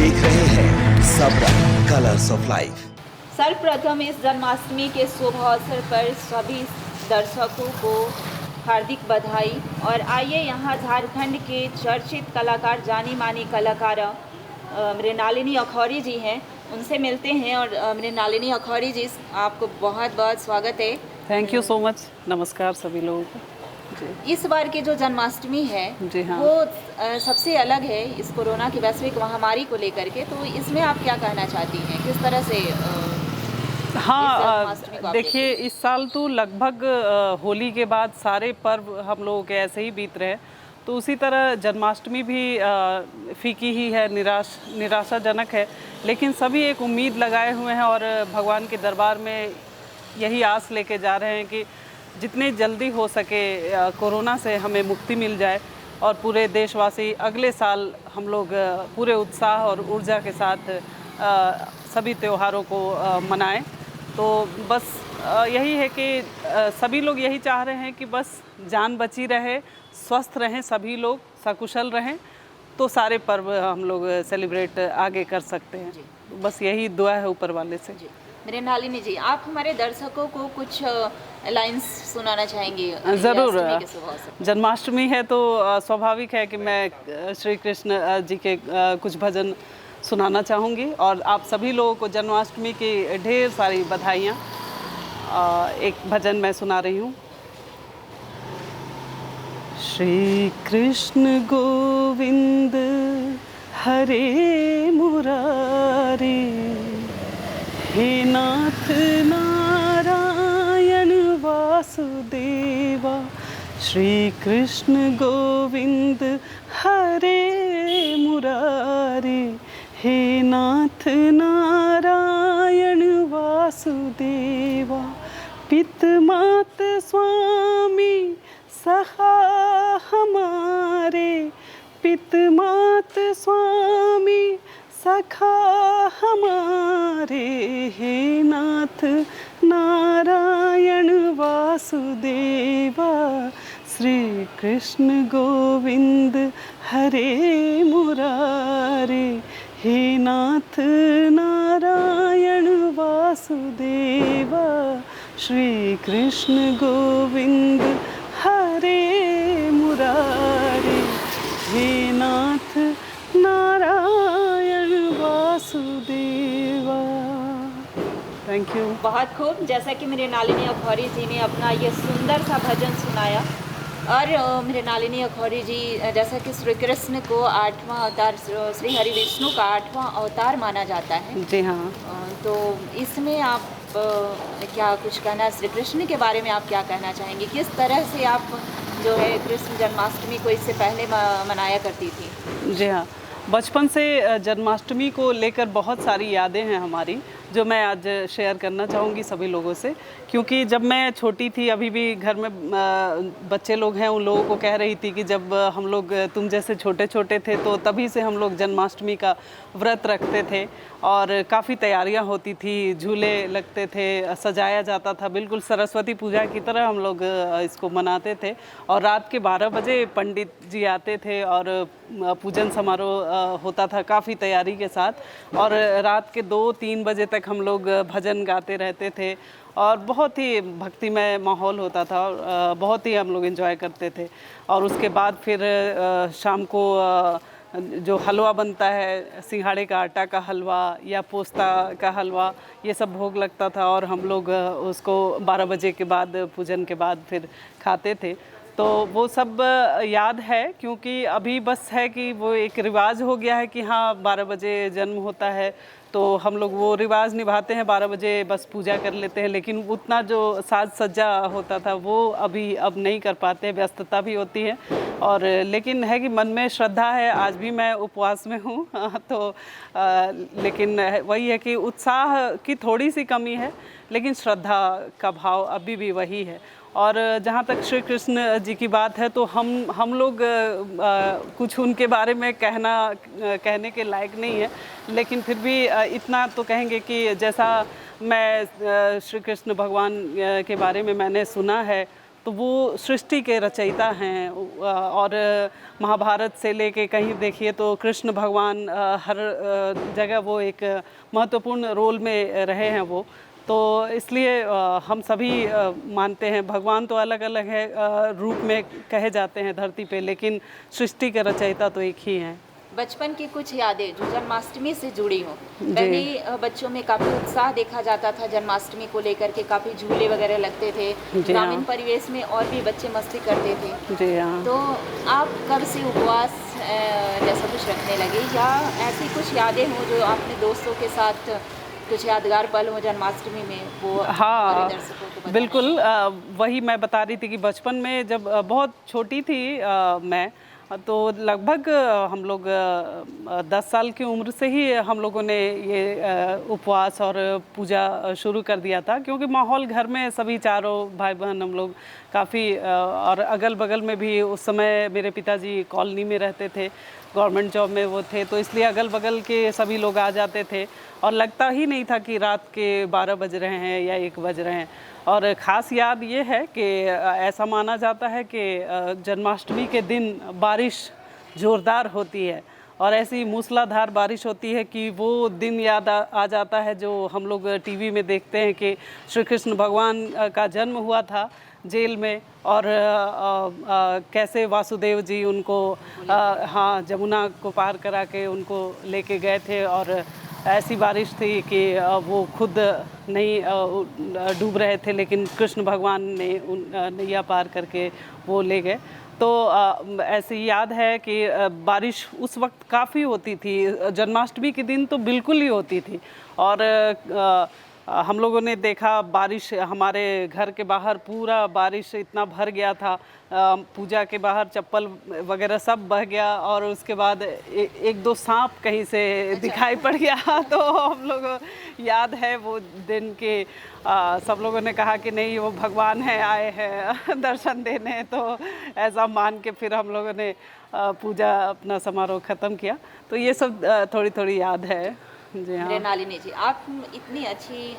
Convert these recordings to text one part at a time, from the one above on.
देख रहे हैं सबरंग कलर्स ऑफ लाइफ। सर्वप्रथम इस जन्माष्टमी के शुभ अवसर पर सभी दर्शकों को हार्दिक बधाई। और आइए यहाँ झारखंड के चर्चित कलाकार, जानी मानी कलाकार मृणालिनी अखौरी जी हैं, उनसे मिलते हैं। और मृणालिनी अखौरी जी, आपको बहुत बहुत स्वागत है। Thank you so much. नमस्कार सभी लोगों को। जी। इस बार की जो जन्माष्टमी है जी हाँ। वो सबसे अलग है इस कोरोना की वैश्विक महामारी को लेकर के। तो इसमें आप क्या कहना चाहती हैं, किस तरह से हाँ, देखिए इस साल तो लगभग होली के बाद सारे पर्व हम लोगों के ऐसे ही बीत रहे, तो उसी तरह जन्माष्टमी भी फीकी ही है, निराशाजनक है। लेकिन सभी एक उम्मीद लगाए हुए हैं और भगवान के दरबार में यही आस लेके जा रहे हैं कि जितने जल्दी हो सके कोरोना से हमें मुक्ति मिल जाए और पूरे देशवासी अगले साल हम लोग पूरे उत्साह और ऊर्जा के साथ सभी त्योहारों को मनाएं। तो बस यही है कि सभी लोग यही चाह रहे हैं कि बस जान बची रहे, स्वस्थ रहें, सभी लोग सकुशल रहें, तो सारे पर्व हम लोग सेलिब्रेट आगे कर सकते हैं। बस यही दुआ है ऊपर वाले से। मृणालिनी जी, आप हमारे दर्शकों को कुछ लाइंस सुनाना चाहेंगे? ज़रूर। जन्माष्टमी है तो स्वाभाविक है कि मैं श्री कृष्ण जी के कुछ भजन सुनाना चाहूँगी और आप सभी लोगों को जन्माष्टमी की ढेर सारी बधाइयाँ। एक भजन मैं सुना रही हूँ। श्री कृष्ण गोविंद हरे मुरारी, हे नाथ नारायण वासुदेवा। श्री कृष्ण गोविंद हरे मुरारी, हे नाथ नारायण वासुदेवा। पित मात स्वामी सखा हमारे, पित मात स्वामी सखा हमारे, हे नाथ नारायण वासुदेवा। श्री कृष्ण गोविंद हरे मुरारी, हे नाथ नारायण वासुदेवा। श्री कृष्ण गोविंद हरे मुरारी, हे नाथ नारायण वासुदेवा। Thank you. बहुत खूब। जैसा कि मृणालिनी अखौरी जी ने अपना ये सुंदर सा भजन सुनाया। और मृणालिनी अखौरी जी, जैसा कि श्री कृष्ण को 8वां अवतार, श्री हरि विष्णु का 8वां अवतार माना जाता है। जी हाँ। तो इसमें आप क्या कुछ कहना, श्री कृष्ण के बारे में आप क्या कहना चाहेंगे? किस तरह से आप जो है कृष्ण जन्माष्टमी को इससे पहले मनाया करती थी? जी हाँ, बचपन से जन्माष्टमी को लेकर बहुत सारी यादें हैं हमारी, जो मैं आज शेयर करना चाहूँगी सभी लोगों से। क्योंकि जब मैं छोटी थी, अभी भी घर में बच्चे लोग हैं, उन लोगों को कह रही थी कि जब हम लोग तुम जैसे छोटे छोटे थे तो तभी से हम लोग जन्माष्टमी का व्रत रखते थे और काफ़ी तैयारियां होती थी, झूले लगते थे, सजाया जाता था, बिल्कुल सरस्वती पूजा की तरह हम लोग इसको मनाते थे। और रात के 12 बजे पंडित जी आते थे और पूजन समारोह होता था काफ़ी तैयारी के साथ। और रात के 2-3 बजे तक हम लोग भजन गाते रहते थे और बहुत ही भक्तिमय माहौल होता था और बहुत ही हम लोग एंजॉय करते थे। और उसके बाद फिर शाम को जो हलवा बनता है, सिंघाड़े का आटा का हलवा या पोस्ता का हलवा, ये सब भोग लगता था और हम लोग उसको 12 बजे के बाद, पूजन के बाद फिर खाते थे। तो वो सब याद है, क्योंकि अभी बस है कि वो एक रिवाज हो गया है कि हाँ 12 बजे जन्म होता है तो हम लोग वो रिवाज निभाते हैं, 12 बजे बस पूजा कर लेते हैं। लेकिन उतना जो साज सज्जा होता था वो अभी अब नहीं कर पाते, व्यस्तता भी होती है। और लेकिन है कि मन में श्रद्धा है, आज भी मैं उपवास में हूँ तो लेकिन वही है कि उत्साह की थोड़ी सी कमी है, लेकिन श्रद्धा का भाव अभी भी वही है। और जहाँ तक श्री कृष्ण जी की बात है तो हम लोग कुछ उनके बारे में कहने के लायक नहीं है, लेकिन फिर भी इतना तो कहेंगे कि जैसा मैं श्री कृष्ण भगवान के बारे में मैंने सुना है तो वो सृष्टि के रचयिता हैं। और महाभारत से लेके कहीं देखिए तो कृष्ण भगवान हर जगह वो एक महत्वपूर्ण रोल में रहे हैं वो। तो इसलिए हम सभी मानते हैं भगवान तो अलग अलग है रूप में कहे जाते हैं धरती पे, लेकिन सृष्टि के रचयिता तो एक ही हैं। बचपन की कुछ यादें जो जन्माष्टमी से जुड़ी हो। पहले बच्चों में काफ़ी उत्साह देखा जाता था जन्माष्टमी को लेकर के, काफ़ी झूले वगैरह लगते थे, ग्रामीण परिवेश में और भी बच्चे मस्ती करते थे। जी हाँ। तो आप कब से उपवास जैसा कुछ रखने लगे, या ऐसी कुछ यादें हो जो आपने दोस्तों के साथ कुछ यादगार पल हो जन्माष्टमी में, वो हाँ दर्शकों को बताना? बिल्कुल। वही मैं बता रही थी कि बचपन में जब बहुत छोटी थी मैं, तो लगभग हम लोग 10 साल की उम्र से ही हम लोगों ने ये उपवास और पूजा शुरू कर दिया था, क्योंकि माहौल घर में सभी चारों भाई बहन हम लोग काफ़ी, और अगल बगल में भी उस समय मेरे पिताजी कॉलोनी में रहते थे, गवर्नमेंट जॉब में वो थे, तो इसलिए अगल बगल के सभी लोग आ जाते थे और लगता ही नहीं था कि रात के 12 बज रहे हैं या 1 बज रहे हैं। और ख़ास याद ये है कि ऐसा माना जाता है कि जन्माष्टमी के दिन बारिश ज़ोरदार होती है और ऐसी मूसलाधार बारिश होती है कि वो दिन याद आ जाता है जो हम लोग टीवी में देखते हैं कि श्री कृष्ण भगवान का जन्म हुआ था जेल में, और कैसे वासुदेव जी उनको हाँ जमुना को पार करा के उनको लेके गए थे, और ऐसी बारिश थी कि वो खुद नहीं डूब रहे थे, लेकिन कृष्ण भगवान ने नैया पार करके वो ले गए। तो ऐसी याद है कि बारिश उस वक्त काफ़ी होती थी, जन्माष्टमी के दिन तो बिल्कुल ही होती थी। और हम लोगों ने देखा बारिश, हमारे घर के बाहर पूरा बारिश इतना भर गया था, पूजा के बाहर चप्पल वगैरह सब बह गया, और उसके बाद एक दो सांप कहीं से दिखाई पड़ गया। तो हम लोग याद है वो दिन के सब लोगों ने कहा कि नहीं वो भगवान है आए हैं दर्शन देने, तो ऐसा मान के फिर हम लोगों ने पूजा अपना समारोह ख़त्म किया। तो ये सब थोड़ी थोड़ी याद है। जी हाँ। मृणालिनी जी, आप इतनी अच्छी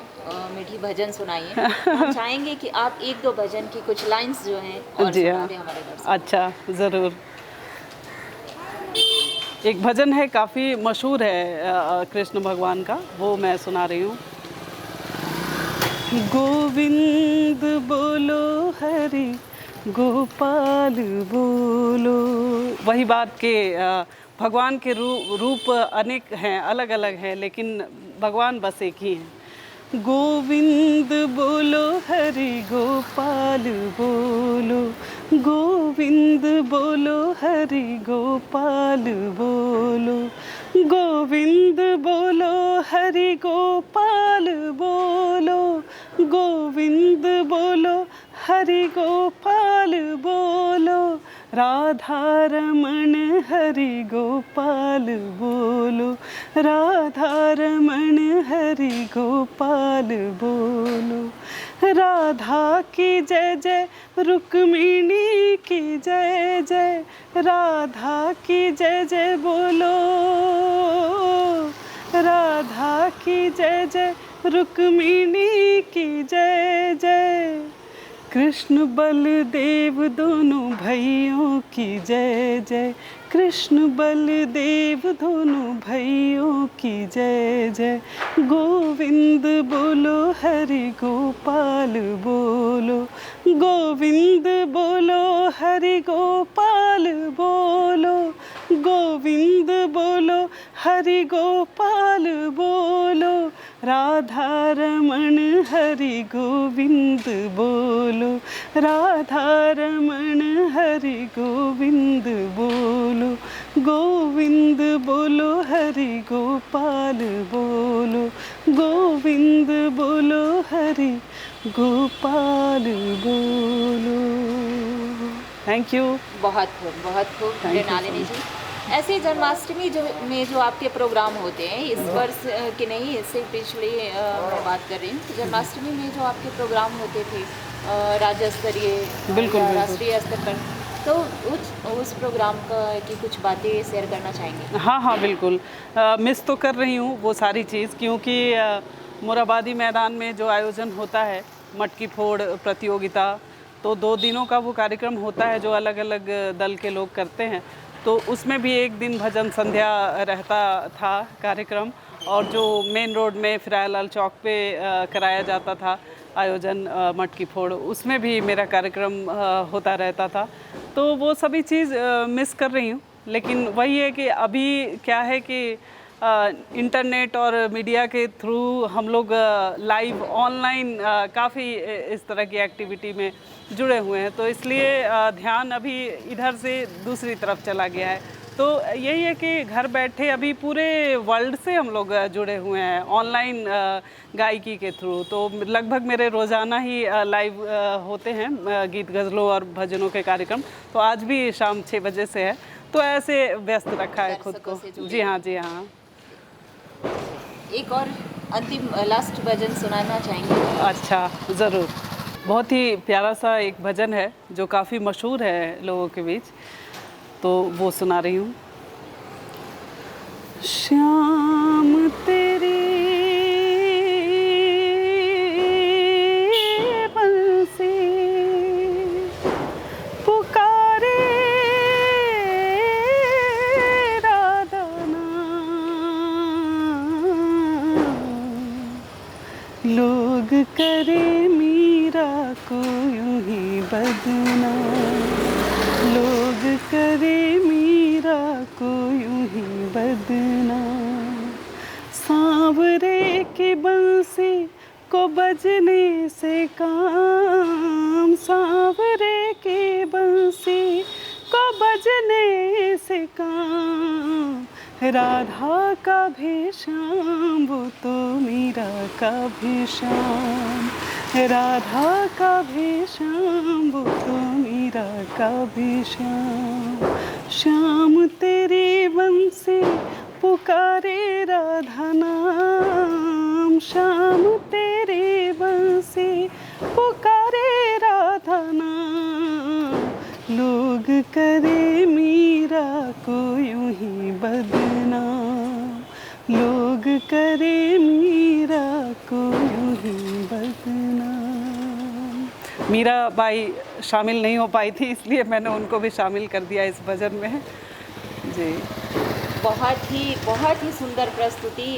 मीठी भजन सुनाइए, हम चाहेंगे कि आप 1-2 भजन की कुछ लाइंस जो हैं और जी सुना हाँ। दें हमारे दर्शकों। अच्छा, ज़रूर। एक भजन है काफ़ी मशहूर है कृष्ण भगवान का, वो मैं सुना रही हूँ। गोविंद बोलो हरि गोपाल बोलो। वही बात के भगवान के रूप अनेक हैं, अलग अलग हैं, लेकिन भगवान बस एक ही हैं। गोविंद बोलो हरि गोपाल बोलो, गोविंद बोलो हरि गोपाल बोलो, गोविंद बोलो हरि गोपाल बोलो, गोविंद बोलो हरि गोपाल बोलो, राधा रमण हरि गोपाल बोलो, राधा रमण हरि गोपाल बोलो, राधा की जय जय रुक्मिणी की जय जय, राधा की जय जय बोलो, राधा की जय जय रुक्मिणी की जय जय, कृष्ण बलदेव दोनों भाइयों की जय जय, कृष्ण बलदेव दोनों भाइयों की जय जय, गोविंद बोलो हरि गोपाल बोलो, गोविंद बोलो हरि गोपाल बोलो, गोविंद बोलो हरि गोपाल बोलो, राधा रमण हरि गोविंद बोलो, राधा रमण हरि गोविंद बोलो, गोविंद बोलो हरि गोपाल बोलो, गोविंद बोलो हरि गोपाल बोलो। Thank you. बहुत खूब मृणालिनी जी। ऐसे जन्माष्टमी जो आपके प्रोग्राम होते हैं, इस वर्ष के नहीं, इससे पिछले मैं बात कर रही हूँ, तो जन्माष्टमी में जो आपके प्रोग्राम होते थे राज्य स्तरीय बिल्कुल राष्ट्रीय स्तर पर, तो उस प्रोग्राम की कुछ बातें शेयर करना चाहेंगे? हाँ बिल्कुल। मिस तो कर रही हूँ वो सारी चीज़, क्योंकि मोराबादी मैदान में जो आयोजन होता है, मटकी फोड़ प्रतियोगिता, तो 2 दिनों का वो कार्यक्रम होता है जो अलग अलग दल के लोग करते हैं। तो उसमें भी एक दिन भजन संध्या रहता था कार्यक्रम, और जो मेन रोड में फिरायलाल चौक पे कराया जाता था आयोजन मटकी फोड़, उसमें भी मेरा कार्यक्रम होता रहता था। तो वो सभी चीज़ मिस कर रही हूँ, लेकिन वही है कि अभी क्या है कि इंटरनेट और मीडिया के थ्रू हम लोग लाइव ऑनलाइन काफ़ी इस तरह की एक्टिविटी में जुड़े हुए हैं, तो इसलिए ध्यान अभी इधर से दूसरी तरफ चला गया है। तो यही है कि घर बैठे अभी पूरे वर्ल्ड से हम लोग जुड़े हुए हैं ऑनलाइन गायकी के थ्रू। तो लगभग मेरे रोज़ाना ही लाइव होते हैं गीत गज़लों और भजनों के कार्यक्रम। तो आज भी शाम 6 बजे से है, तो ऐसे व्यस्त रखा है खुद को। जी हाँ, जी हाँ। एक और अंतिम लास्ट भजन सुनाना चाहेंगे? अच्छा, ज़रूर। बहुत ही प्यारा सा एक भजन है जो काफ़ी मशहूर है लोगों के बीच, तो वो सुना रही हूँ। श्याम तेरी बंसी पुकारे राधा लोग करे मीरा को यूं ही बदनाम, लोग करे मीरा को यूं ही बदनाम। सांवरे की बंसी को बजने से काम, सांवरे की बंसी को बजने से काम। राधा का भी श्याम वो तो मीरा का भी श्याम, राधा का भी श्याम वो तो मीरा का भी श्याम। श्याम तेरी बंसी पुकारे राधा नाम, श्याम तेरी बंसी पुकारे राधा नाम। लोग करे मीरा को यूं ही बदनाम, लोग करे मीरा को यूं ही बदनाम। मीरा बाई शामिल नहीं हो पाई थी, इसलिए मैंने उनको भी शामिल कर दिया इस भजन में। जी, बहुत ही सुंदर प्रस्तुति।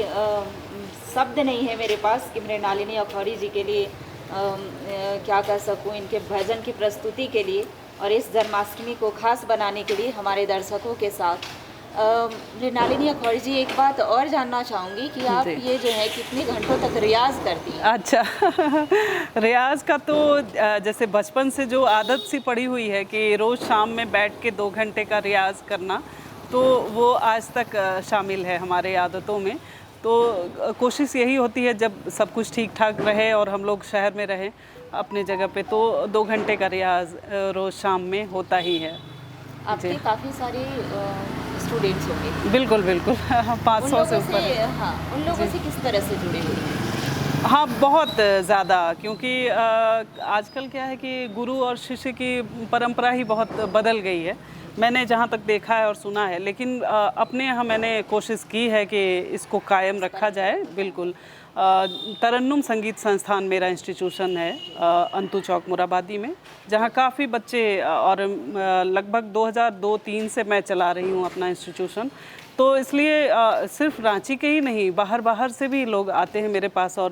शब्द नहीं है मेरे पास कि मृणालिनी अखौरी जी के लिए क्या कह सकूं इनके भजन की प्रस्तुति के लिए, और इस जन्माष्टमी को खास बनाने के लिए हमारे दर्शकों के साथ। मृणालिनी अखौरी जी, एक बात और जानना चाहूँगी कि आप ये जो है कितने घंटों तक रियाज़ करती हैं? अच्छा रियाज़ का तो जैसे बचपन से जो आदत सी पड़ी हुई है कि रोज़ शाम में बैठ के 2 घंटे का रियाज़ करना, तो वो आज तक शामिल है हमारे आदतों में। तो कोशिश यही होती है जब सब कुछ ठीक ठाक रहे और हम लोग शहर में रहें अपने जगह पे, तो 2 घंटे का रियाज़ रोज़ शाम में होता ही है। आपके काफ़ी सारे स्टूडेंट्स होंगे? बिल्कुल बिल्कुल 500 से ऊपर। हाँ, उन लोगों से किस तरह से जुड़े हुए हैं? हाँ, बहुत ज़्यादा, क्योंकि आजकल क्या है कि गुरु और शिष्य की परंपरा ही बहुत बदल गई है, मैंने जहाँ तक देखा है और सुना है। लेकिन अपने यहाँ मैंने कोशिश की है कि इसको कायम रखा जाए। बिल्कुल। तरन्नुम संगीत संस्थान मेरा इंस्टीट्यूशन है अंतु चौक मुराबादी में, जहाँ काफ़ी बच्चे, और लगभग 2002-03 से मैं चला रही हूँ अपना इंस्टीट्यूशन। तो इसलिए सिर्फ रांची के ही नहीं, बाहर से भी लोग आते हैं मेरे पास और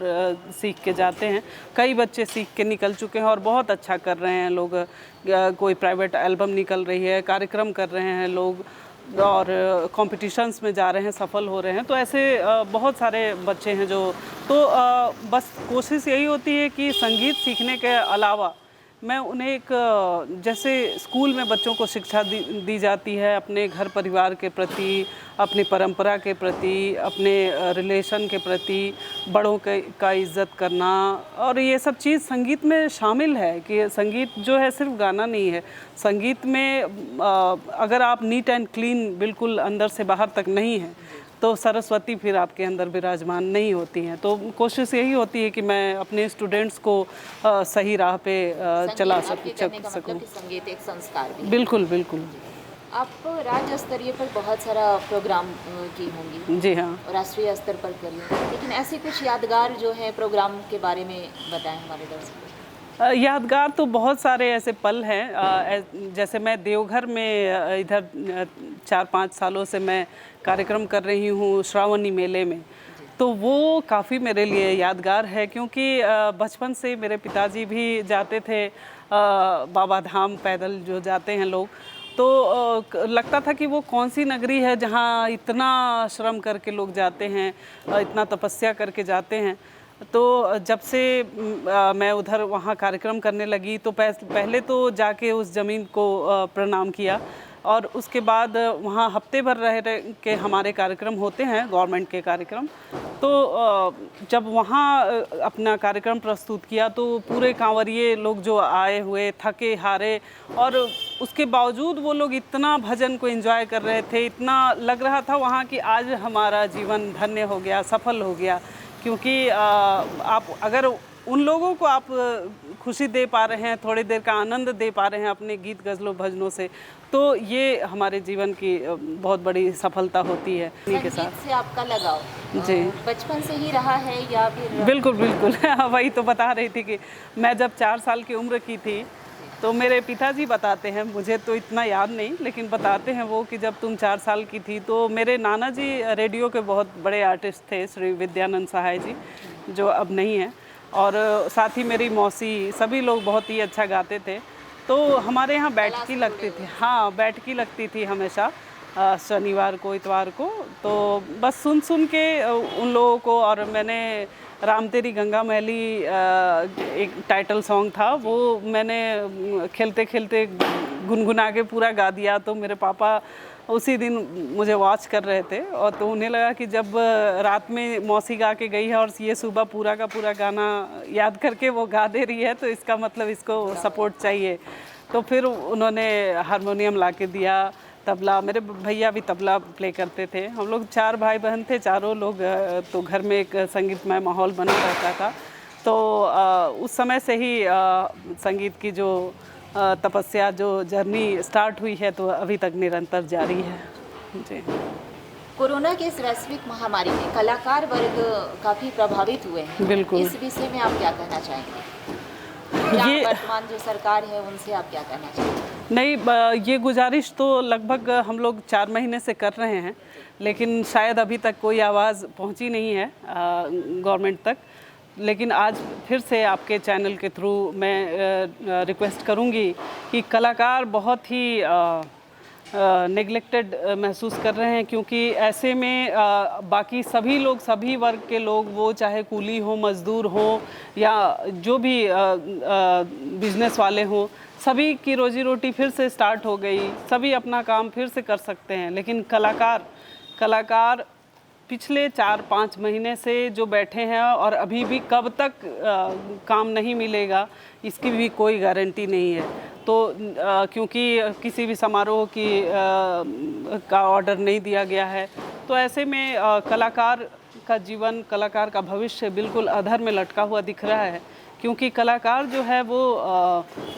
सीख के जाते हैं। कई बच्चे सीख के निकल चुके हैं और बहुत अच्छा कर रहे हैं लोग। कोई प्राइवेट एल्बम निकल रही है, कार्यक्रम कर रहे हैं लोग, और कॉम्पिटिशन्स में जा रहे हैं, सफल हो रहे हैं। तो ऐसे बहुत सारे बच्चे हैं जो, तो बस कोशिश यही होती है कि संगीत सीखने के अलावा मैं उन्हें एक, जैसे स्कूल में बच्चों को शिक्षा दी जाती है अपने घर परिवार के प्रति, अपनी परंपरा के प्रति, अपने रिलेशन के प्रति, बड़ों का इज़्ज़त करना, और ये सब चीज़ संगीत में शामिल है। कि संगीत जो है सिर्फ गाना नहीं है, संगीत में अगर आप नीट एंड क्लीन बिल्कुल अंदर से बाहर तक नहीं है, तो सरस्वती फिर आपके अंदर विराजमान नहीं होती हैं। तो कोशिश यही होती है कि मैं अपने स्टूडेंट्स को सही राह पे चला सकूं। संगीत एक संस्कार भी। बिल्कुल बिल्कुल। आप राज्य स्तरीय पर बहुत सारा प्रोग्राम की होंगी? जी हाँ। राष्ट्रीय स्तर पर करिए, लेकिन ऐसे कुछ यादगार जो है प्रोग्राम के बारे में बताएं हमारे दर्शकों। यादगार तो बहुत सारे ऐसे पल हैं। जैसे मैं देवघर में इधर 4-5 सालों से मैं कार्यक्रम कर रही हूँ श्रावणी मेले में, तो वो काफ़ी मेरे लिए यादगार है, क्योंकि बचपन से मेरे पिताजी भी जाते थे बाबा धाम, पैदल जो जाते हैं लोग, तो लगता था कि वो कौन सी नगरी है जहाँ इतना श्रम करके लोग जाते हैं, इतना तपस्या करके जाते हैं। तो जब से मैं उधर वहाँ कार्यक्रम करने लगी, तो पहले तो जाके उस ज़मीन को प्रणाम किया, और उसके बाद वहाँ हफ्ते भर रह के हमारे कार्यक्रम होते हैं, गवर्नमेंट के कार्यक्रम। तो जब वहाँ अपना कार्यक्रम प्रस्तुत किया, तो पूरे कांवरिये लोग जो आए हुए, थके हारे, और उसके बावजूद वो लोग इतना भजन को एंजॉय कर रहे थे, इतना लग रहा था वहाँ कि आज हमारा जीवन धन्य हो गया, सफल हो गया। क्योंकि आप अगर उन लोगों को आप खुशी दे पा रहे हैं, थोड़ी देर का आनंद दे पा रहे हैं अपने गीत गज़लों भजनों से, तो ये हमारे जीवन की बहुत बड़ी सफलता होती है। इन्हीं के साथ संगीत से आपका लगाव जी बचपन से ही रहा है या फिर? बिल्कुल बिल्कुल वही तो बता रही थी कि मैं जब 4 साल की उम्र की थी, तो मेरे पिताजी बताते हैं, मुझे तो इतना याद नहीं, लेकिन बताते हैं वो कि जब तुम 4 साल की थी, तो मेरे नाना जी रेडियो के बहुत बड़े आर्टिस्ट थे, श्री विद्यानंद सहाय जी, जो अब नहीं हैं, और साथ ही मेरी मौसी, सभी लोग बहुत ही अच्छा गाते थे। तो हमारे यहाँ बैठकी लगती थी, हाँ बैठकी लगती थी हमेशा शनिवार को, इतवार को। तो बस सुन सुन के उन लोगों को, और मैंने राम तेरी गंगा मैली एक टाइटल सॉन्ग था, वो मैंने खेलते खेलते गुनगुना के पूरा गा दिया। तो मेरे पापा उसी दिन मुझे वॉच कर रहे थे, और तो उन्हें लगा कि जब रात में मौसी गा के गई है और ये सुबह पूरा का पूरा गाना याद करके वो गा दे रही है, तो इसका मतलब इसको सपोर्ट चाहिए। तो फिर उन्होंने हारमोनियम ला के दिया, तबला, मेरे भैया भी तबला प्ले करते थे। हम लोग 4 भाई बहन थे, चारों लोग, तो घर में एक संगीतमय माहौल बना रहता था। तो उस समय से ही संगीत की जो तपस्या, जो जर्नी स्टार्ट हुई है, तो अभी तक निरंतर जारी है जी। कोरोना के इस वैश्विक महामारी में कलाकार वर्ग काफ़ी प्रभावित हुए हैं। बिल्कुल। इस विषय में आप क्या कहना चाहेंगे? ये वर्तमान जो सरकार है उनसे आप क्या कहना चाहेंगे? नहीं, ये गुजारिश तो लगभग हम लोग 4 महीने से कर रहे हैं, लेकिन शायद अभी तक कोई आवाज़ पहुंची नहीं है गवर्नमेंट तक। लेकिन आज फिर से आपके चैनल के थ्रू मैं रिक्वेस्ट करूंगी कि कलाकार बहुत ही नेग्लेक्टेड महसूस कर रहे हैं, क्योंकि ऐसे में बाकी सभी लोग, सभी वर्ग के लोग, वो चाहे कूली हो, मज़दूर हो, या जो भी बिजनेस वाले हों, सभी की रोजी रोटी फिर से स्टार्ट हो गई, सभी अपना काम फिर से कर सकते हैं। लेकिन कलाकार पिछले 4-5 महीने से जो बैठे हैं, और अभी भी कब तक काम नहीं मिलेगा इसकी भी कोई गारंटी नहीं है। तो क्योंकि किसी भी समारोह की का ऑर्डर नहीं दिया गया है, तो ऐसे में कलाकार का जीवन, कलाकार का भविष्य बिल्कुल अधर में लटका हुआ दिख रहा है। क्योंकि कलाकार जो है वो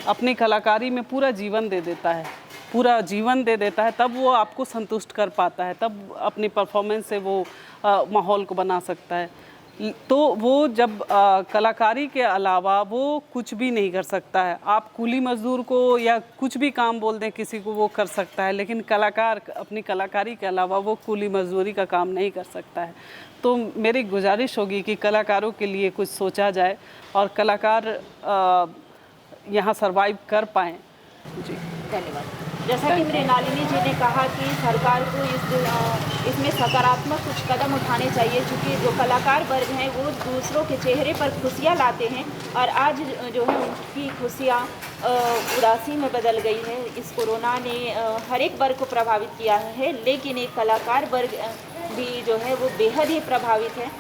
अपनी कलाकारी में पूरा जीवन दे देता है, पूरा जीवन दे देता है, तब वो आपको संतुष्ट कर पाता है, तब अपनी परफॉर्मेंस से वो माहौल को बना सकता है। तो वो जब कलाकारी के अलावा वो कुछ भी नहीं कर सकता है। आप कूली मज़दूर को या कुछ भी काम बोल दें किसी को, वो कर सकता है, लेकिन कलाकार अपनी कलाकारी के अलावा वो कूली मज़दूरी का काम नहीं कर सकता है। तो मेरी गुजारिश होगी कि कलाकारों के लिए कुछ सोचा जाए, और कलाकार यहाँ सरवाइव कर पाएँ जी। धन्यवाद। जैसा कि मृणालिनी जी ने कहा कि सरकार को इसमें सकारात्मक कुछ कदम उठाने चाहिए, क्योंकि जो कलाकार वर्ग हैं वो दूसरों के चेहरे पर खुशियाँ लाते हैं, और आज जो है उनकी खुशियाँ उदासी में बदल गई है। इस कोरोना ने हर एक वर्ग को प्रभावित किया है, लेकिन एक कलाकार वर्ग भी जो है वो बेहद ही प्रभावित है।